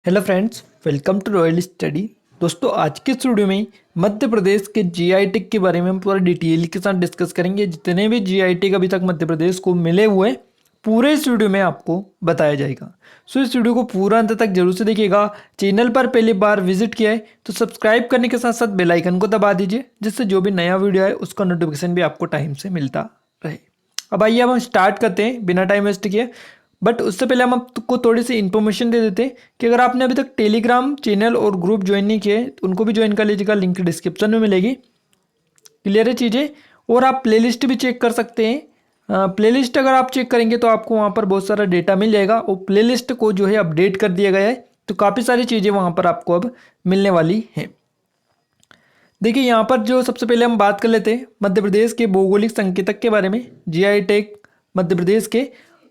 Hello friends, welcome to royal study. दोस्तों, आज के इस वीडियो में मध्य प्रदेश के जीआई टैग के बारे में हम पूरा डिटेल के साथ डिस्कस करेंगे। जितने भी जीआई टैग अभी तक मध्य प्रदेश को मिले हुए हैं, पूरे इस वीडियो में आपको बताया जाएगा। सो इस वीडियो को पूरा अंत तक जरूर से देखिएगा। चैनल पर पहली बार विजिट किया है तो सब्सक्राइब करने के साथ साथ बेल आइकन को दबा दीजिए, जिससे जो भी नया वीडियो है उसका नोटिफिकेशन भी आपको टाइम से मिलता रहे। अब आइए हम स्टार्ट करते हैं बिना टाइम वेस्ट किए। बट उससे पहले हम आपको थोड़ी सी इन्फॉर्मेशन दे देते हैं कि अगर आपने अभी तक टेलीग्राम चैनल और ग्रुप ज्वाइन नहीं किए तो उनको भी ज्वाइन कर लीजिएगा, लिंक डिस्क्रिप्शन में मिलेगी। क्लियर है चीज़ें। और आप प्लेलिस्ट भी चेक कर सकते हैं। प्लेलिस्ट अगर आप चेक करेंगे तो आपको वहाँ पर बहुत सारा डेटा मिल जाएगा और प्लेलिस्ट को जो है अपडेट कर दिया गया है, तो काफ़ी सारी चीज़ें वहाँ पर आपको अब मिलने वाली हैं। देखिए, यहाँ पर जो सबसे पहले हम बात कर लेते हैं मध्य प्रदेश के भौगोलिक संकेतक के बारे में। जीआई टैग मध्य प्रदेश के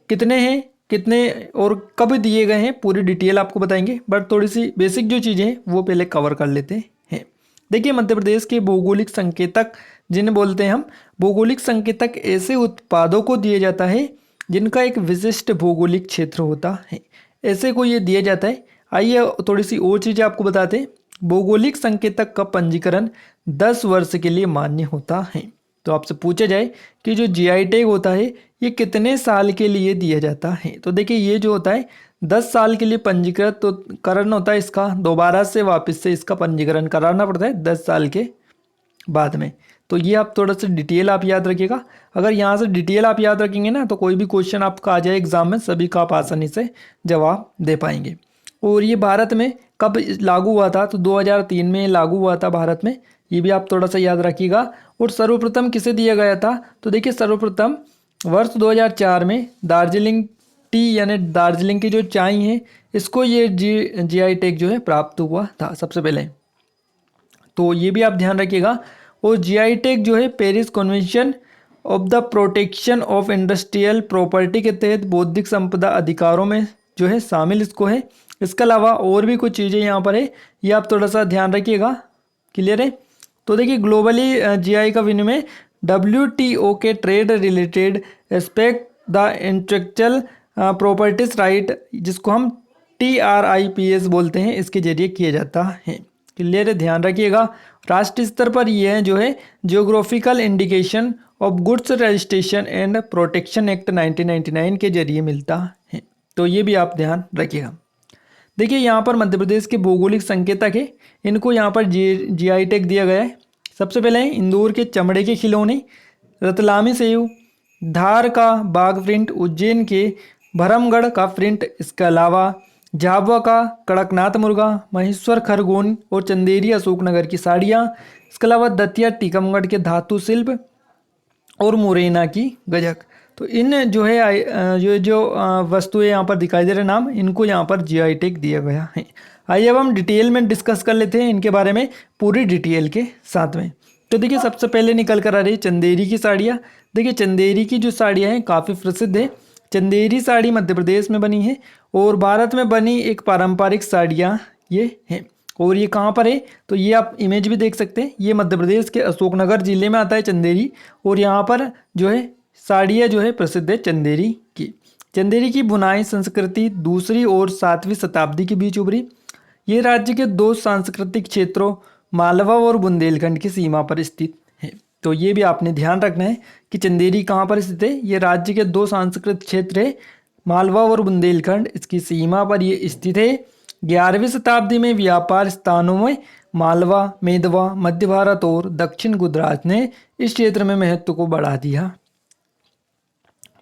कितने हैं, कितने और कब दिए गए हैं, पूरी डिटेल आपको बताएंगे। बट थोड़ी सी बेसिक जो चीज़ें हैं वो पहले कवर कर लेते हैं। देखिए, मध्य प्रदेश के भौगोलिक संकेतक जिन्हें बोलते हैं हम, भौगोलिक संकेतक ऐसे उत्पादों को दिया जाता है जिनका एक विशिष्ट भौगोलिक क्षेत्र होता है, ऐसे को ये दिया जाता है। आइए थोड़ी सी और चीज़ें आपको बताते हैं। भौगोलिक संकेतक का पंजीकरण 10 वर्ष के लिए मान्य होता है। तो आपसे पूछा जाए कि जो जीआई टैग होता है ये कितने साल के लिए दिया जाता है, तो देखिए ये जो होता है 10 साल के लिए पंजीकृत तो करना होता है। इसका दोबारा से वापस से इसका पंजीकरण कराना पड़ता है 10 साल के बाद में। तो ये आप थोड़ा सा डिटेल आप याद रखिएगा। अगर यहाँ से डिटेल आप याद रखेंगे ना तो कोई भी क्वेश्चन आपका आ जाए एग्जाम में, सभी का आप आसानी से जवाब दे पाएंगे। और ये भारत में कब लागू हुआ था, तो 2003 में लागू हुआ था भारत में, ये भी आप थोड़ा सा याद रखिएगा। और सर्वप्रथम किसे दिया गया था, तो देखिए सर्वप्रथम वर्ष 2004 में दार्जिलिंग टी यानी दार्जिलिंग की जो चाय है इसको ये जीआई टैग जो है प्राप्त हुआ था सबसे पहले। तो ये भी आप ध्यान रखिएगा। और जीआई टैग जो है Paris convention of the protection of industrial property के तहत बौद्धिक संपदा अधिकारों में जो है शामिल इसको है। इसके अलावा और भी कुछ चीज़ें यहाँ पर है, ये आप थोड़ा सा ध्यान रखिएगा। क्लियर है। तो देखिए, ग्लोबली जीआई का विनिमय WTO के trade related aspect the intellectual properties right, जिसको हम TRIPS बोलते हैं, इसके जरिए किया जाता है। क्लियर है, ध्यान रखिएगा। राष्ट्रीय स्तर पर यह जो है geographical indication of goods registration and protection act 1999 के जरिए मिलता है। तो ये भी आप ध्यान रखिएगा। देखिए, यहाँ पर मध्य प्रदेश के भौगोलिक संकेतक है, इनको यहाँ पर जीआई टैग दिया गया है। सबसे पहले है इंदौर के चमड़े के खिलौने, रतलामी सेव, धार का बाघ प्रिंट, उज्जैन के भरमगढ़ का प्रिंट, इसके अलावा झाबुआ का कड़कनाथ मुर्गा, महेश्वर खरगोन और चंदेरी अशोकनगर की साड़ियाँ, इसके अलावा दतिया टीकमगढ़ के धातु शिल्प और मुरैना की गजक। तो इन जो है जो वस्तुएं यहाँ पर दिखाई दे रहे नाम, इनको यहाँ पर जीआई टैग दिया गया है। आइए अब हम डिटेल में डिस्कस कर लेते हैं इनके बारे में पूरी डिटेल के साथ में। तो देखिए, सबसे पहले निकल कर आ रही है चंदेरी की साड़ियाँ। देखिए, चंदेरी की जो साड़ियाँ हैं काफ़ी प्रसिद्ध है। चंदेरी साड़ी मध्य प्रदेश में बनी है और भारत में बनी एक पारंपरिक साड़ियाँ ये हैं। और ये कहाँ पर है, तो ये आप इमेज भी देख सकते हैं। ये मध्य प्रदेश के अशोकनगर जिले में आता है चंदेरी, और यहाँ पर जो है साड़ियाँ जो है प्रसिद्ध है चंदेरी की। चंदेरी की बुनाई संस्कृति दूसरी और 7वीं शताब्दी के बीच उभरी। ये राज्य के दो सांस्कृतिक क्षेत्रों मालवा और बुंदेलखंड की सीमा पर स्थित है। तो ये भी आपने ध्यान रखना है कि चंदेरी कहाँ पर स्थित है। ये राज्य के दो सांस्कृतिक क्षेत्र है, मालवा और बुंदेलखंड, इसकी सीमा पर ये स्थित है। 11वीं शताब्दी में व्यापार स्थानों में मालवा, मेदवा, मध्य भारत और दक्षिण गुजरात ने इस क्षेत्र में महत्व को बढ़ा दिया।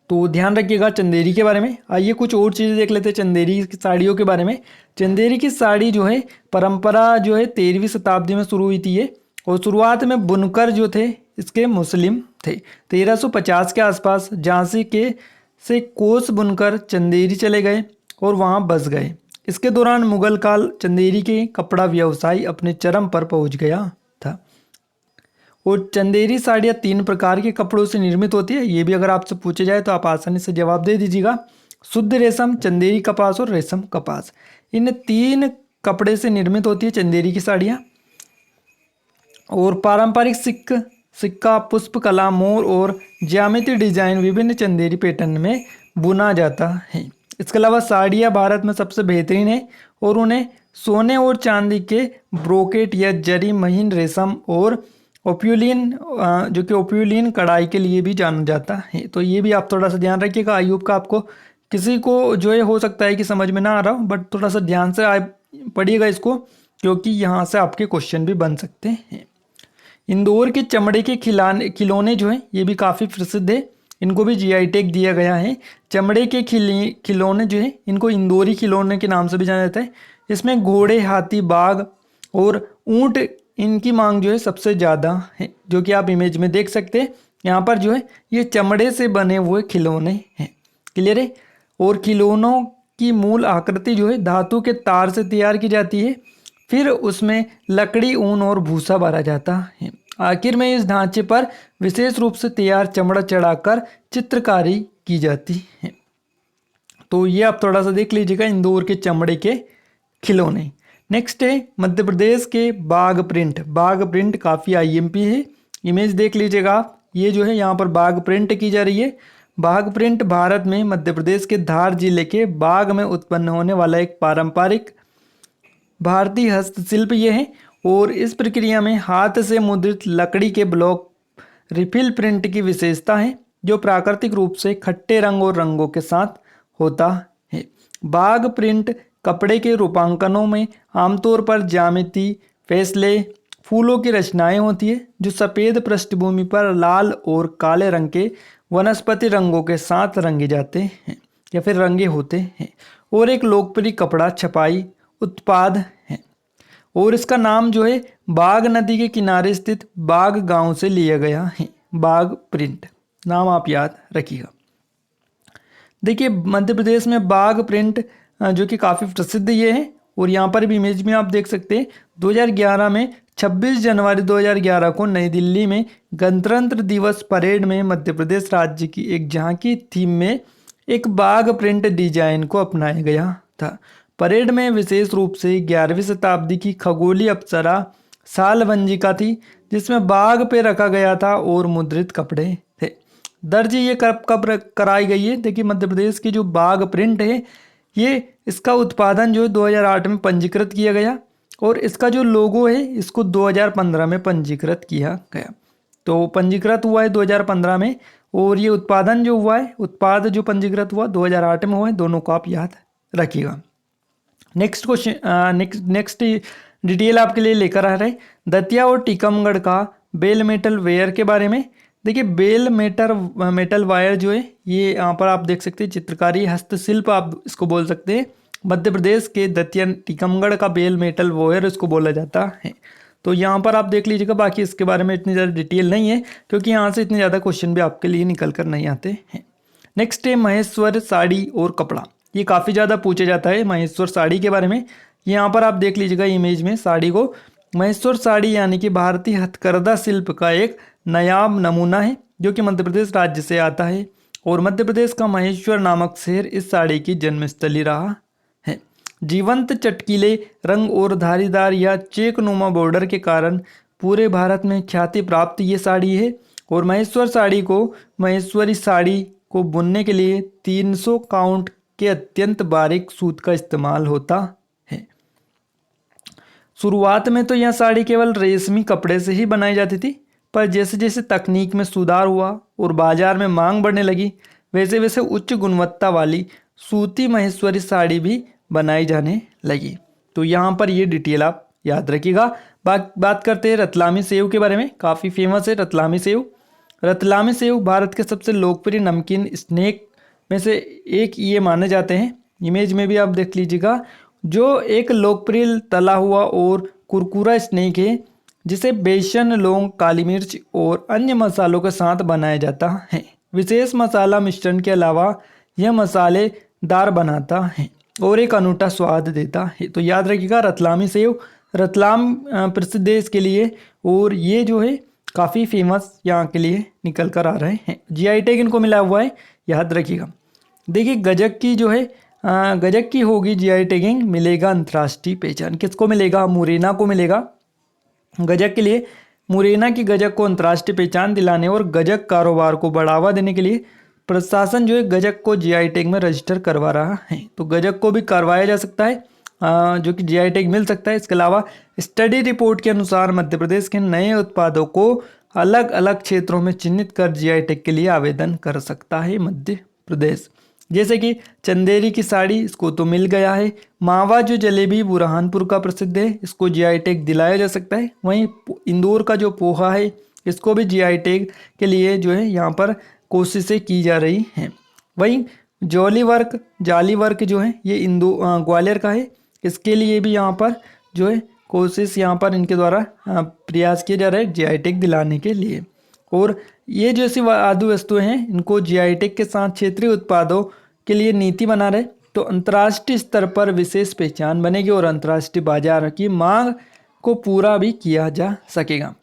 तो ध्यान रखिएगा चंदेरी के बारे में। आइए कुछ और चीज़ें देख लेते हैं चंदेरी की साड़ियों के बारे में। चंदेरी की साड़ी जो है परंपरा जो है 13वीं शताब्दी में शुरू हुई थी ये, और शुरुआत में बुनकर जो थे इसके मुस्लिम थे। 1350 के आसपास झांसी के से कोस बुनकर चंदेरी चले गए और वहाँ बस गए। इसके दौरान मुगल काल चंदेरी के कपड़ा व्यवसाय अपने चरम पर पहुँच गया था। और चंदेरी साड़ियाँ 3 प्रकार के कपड़ों से निर्मित होती है। ये भी अगर आपसे पूछे जाए तो आप आसानी से जवाब दे दीजिएगा। शुद्ध रेशम, चंदेरी कपास और रेशम कपास, इन 3 कपड़े से निर्मित होती है चंदेरी की साड़ियाँ। और पारंपरिक सिक्का, पुष्प कला, मोर और ज्यामिति डिजाइन विभिन्न चंदेरी पैटर्न में बुना जाता है। इसके अलावा साड़ियाँ भारत में सबसे बेहतरीन है और उन्हें सोने और चांदी के ब्रोकेट या जरी, महीन रेशम और ओप्यूलिन जो कि ओप्यूलिन कढ़ाई के लिए भी जाना जाता है। तो ये भी आप थोड़ा सा ध्यान रखिएगा। आयुब का आपको किसी को जो है हो सकता है कि समझ में ना आ रहा हो, बट थोड़ा सा ध्यान से पढ़िएगा इसको, क्योंकि यहाँ से आपके क्वेश्चन भी बन सकते हैं। इंदौर के चमड़े के खिलौने जो हैं ये भी काफ़ी प्रसिद्ध है, इनको भी जीआई टैग दिया गया है। चमड़े के खिलौने जो है इनको इंदौरी खिलौने के नाम से भी जाना जाता है। इसमें घोड़े, हाथी, बाघ और ऊंट, इनकी मांग जो है सबसे ज़्यादा है, जो कि आप इमेज में देख सकते हैं। यहाँ पर जो है ये चमड़े से बने हुए खिलौने हैं। क्लियर है। और खिलौनों की मूल आकृति जो है धातु के तार से तैयार की जाती है, फिर उसमें लकड़ी, ऊन और भूसा भरा जाता है। आखिर में इस ढांचे पर विशेष रूप से तैयार चमड़ा चढ़ाकर चित्रकारी की जाती है। तो ये आप थोड़ा सा देख लीजिएगा, इंदौर के चमड़े के खिलौने। नेक्स्ट है मध्य प्रदेश के बाघ प्रिंट। बाघ प्रिंट काफ़ी आईएमपी है, इमेज देख लीजिएगा आप। ये जो है यहाँ पर बाघ प्रिंट की जा रही है। बाघ प्रिंट भारत में मध्य प्रदेश के धार जिले के बाघ में उत्पन्न होने वाला एक पारंपरिक भारतीय हस्तशिल्प ये है, और इस प्रक्रिया में हाथ से मुद्रित लकड़ी के ब्लॉक रिफिल प्रिंट की विशेषता है, जो प्राकृतिक रूप से खट्टे रंग और रंगों के साथ होता है। बाघ प्रिंट कपड़े के रूपांकनों में आमतौर पर ज्यामिति, फैसले, फूलों की रचनाएं होती है, जो सफ़ेद पृष्ठभूमि पर लाल और काले रंग के वनस्पति रंगों के साथ रंगे जाते हैं या फिर रंगे होते हैं, और एक लोकप्रिय कपड़ा छपाई उत्पाद है। और इसका नाम जो है बाघ नदी के किनारे स्थित बाघ गांव से लिया गया है। बाघ प्रिंट नाम आप याद रखिएगा। देखिए मध्य प्रदेश में बाघ प्रिंट जो कि काफ़ी प्रसिद्ध ये है, और यहाँ पर भी इमेज में आप देख सकते हैं 2011 में 26 जनवरी 2011 को नई दिल्ली में गणतंत्र दिवस परेड में मध्य प्रदेश राज्य की एक झांकी थीम में एक बाघ प्रिंट डिजाइन को अपनाया गया था। परेड में विशेष रूप से 11वीं शताब्दी की खगोलीय अप्सरा सालवंजिका थी, जिसमें बाघ पे रखा गया था और मुद्रित कपड़े थे। दर्ज ये कब कराई गई है? देखिए मध्य प्रदेश की जो बाघ प्रिंट है ये इसका उत्पादन जो है 2008 में पंजीकृत किया गया, और इसका जो लोगो है इसको 2015 में पंजीकृत किया गया। तो पंजीकृत हुआ है 2015 में, और ये उत्पादन जो हुआ है, उत्पाद जो पंजीकृत हुआ 2008 में हुआ है। दोनों को आप याद रखिएगा। नेक्स्ट क्वेश्चन, नेक्स्ट डिटेल आपके लिए लेकर आ रहे हैं दतिया और टीकमगढ़ का बेल मेटल वेयर के बारे में। देखिए बेल मेटल वायर जो है ये यहाँ पर आप देख सकते हैं, चित्रकारी हस्तशिल्प आप इसको बोल सकते हैं। मध्य प्रदेश के दतिया टीकमगढ़ का बेल मेटल वायर इसको बोला जाता है। तो यहाँ पर आप देख लीजिएगा, बाकी इसके बारे में इतनी ज़्यादा डिटेल नहीं है, क्योंकि यहाँ से इतने ज़्यादा क्वेश्चन भी आपके लिए निकल कर नहीं आते हैं। नेक्स्ट है महेश्वर साड़ी और कपड़ा। ये काफ़ी ज़्यादा पूछा जाता है महेश्वर साड़ी के बारे में। यहाँ पर आप देख लीजिएगा इमेज में साड़ी को। महेश्वर साड़ी यानी कि भारतीय हथकरघा शिल्प का एक नायाब नमूना है, जो कि मध्य प्रदेश राज्य से आता है, और मध्य प्रदेश का महेश्वर नामक शहर इस साड़ी की जन्मस्थली रहा है। जीवंत चटकीले रंग और धारीदार या चेकनुमा बॉर्डर के कारण पूरे भारत में ख्याति प्राप्त ये साड़ी है, और महेश्वर साड़ी को महेश्वरी साड़ी को बुनने के लिए 300 काउंट के अत्यंत बारीक सूत का इस्तेमाल होता है। शुरुआत में तो यह साड़ी केवल रेशमी कपड़े से ही बनाई जाती थी, पर जैसे जैसे तकनीक में सुधार हुआ और बाजार में मांग बढ़ने लगी, वैसे वैसे उच्च गुणवत्ता वाली सूती महेश्वरी साड़ी भी बनाई जाने लगी। तो यहाँ पर ये डिटेल आप याद रखिएगा। बात करते हैं रतलामी सेव के बारे में। काफ़ी फेमस है रतलामी सेव। रतलामी सेव भारत के सबसे लोकप्रिय नमकीन स्नैक में से एक ये माने जाते हैं। इमेज में भी आप देख लीजिएगा, जो एक लोकप्रिय तला हुआ और कुरकुरा स्नैक है, जिसे बेसन, लौंग, काली मिर्च और अन्य मसालों के साथ बनाया जाता है। विशेष मसाला मिश्रण के अलावा यह मसालेदार बनाता है और एक अनूठा स्वाद देता है। तो याद रखिएगा रतलामी सेव, रतलाम प्रसिद्ध है इसके लिए, और ये जो है काफ़ी फेमस यहाँ के लिए निकल कर आ रहे हैं। जीआई टैग इनको मिला हुआ है, याद रखिएगा। देखिए गजक की जो है गजक की होगी जीआई टैगिंग, मिलेगा अंतर्राष्ट्रीय पहचान। किसको मिलेगा? मुरैना को मिलेगा। गजक के लिए मुरैना की गजक को अंतर्राष्ट्रीय पहचान दिलाने और गजक कारोबार को बढ़ावा देने के लिए प्रशासन जो है गजक को जीआई टैग में रजिस्टर करवा रहा है। तो गजक को भी करवाया जा सकता है, जो कि जीआई टैग मिल सकता है। इसके अलावा स्टडी रिपोर्ट के अनुसार मध्य प्रदेश के नए उत्पादों को अलग अलग क्षेत्रों में चिन्हित कर जीआई टैग के लिए आवेदन कर सकता है मध्य प्रदेश। जैसे कि चंदेरी की साड़ी, इसको तो मिल गया है। मावा जो जलेबी बुरहानपुर का प्रसिद्ध है, इसको जीआई टैग दिलाया जा सकता है। वहीं इंदौर का जो पोहा है, इसको भी जीआई टैग के लिए जो है यहाँ पर कोशिशें की जा रही हैं। वहीं जाली वर्क जो है ये ग्वालियर का है, इसके लिए भी यहाँ पर जो है कोशिश यहाँ पर इनके द्वारा प्रयास किए जा रहे हैं जीआई टैग दिलाने के लिए। और ये जो ऐसी आदि वस्तुएं हैं, इनको जीआई टैग के साथ क्षेत्रीय उत्पादों के लिए नीति बना रहे, तो अंतर्राष्ट्रीय स्तर पर विशेष पहचान बनेगी और अंतर्राष्ट्रीय बाजार की मांग को पूरा भी किया जा सकेगा।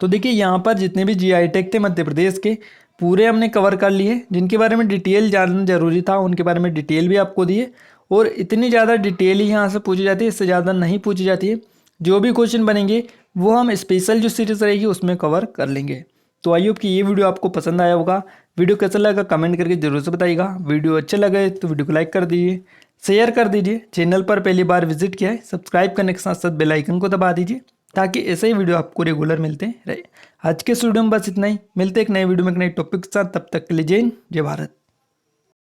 तो देखिए यहाँ पर जितने भी जीआई टैग थे मध्य प्रदेश के, पूरे हमने कवर कर लिए। जिनके बारे में डिटेल जानना जरूरी था उनके बारे में डिटेल भी आपको दिए, और इतनी ज़्यादा डिटेल ही यहाँ से पूछी जाती है, इससे ज़्यादा नहीं पूछी जाती है। जो भी क्वेश्चन बनेंगे वो हम स्पेशल जो सीरीज रहेगी उसमें कवर कर लेंगे। तो आई होप कि ये वीडियो आपको पसंद आया होगा। वीडियो कैसा लगा कमेंट करके जरूर से बताइएगा। वीडियो अच्छा लगे तो वीडियो को लाइक कर दीजिए, शेयर कर दीजिए। चैनल पर पहली बार विजिट किया है, सब्सक्राइब करने के साथ साथ बेल आइकन को दबा दीजिए, ताकि ऐसे ही वीडियो आपको रेगुलर मिलते रहे। आज के वीडियो में बस इतना ही, मिलते एक नए वीडियो में एक नए टॉपिक के साथ। तब तक के लिए जय हिंद, जय भारत।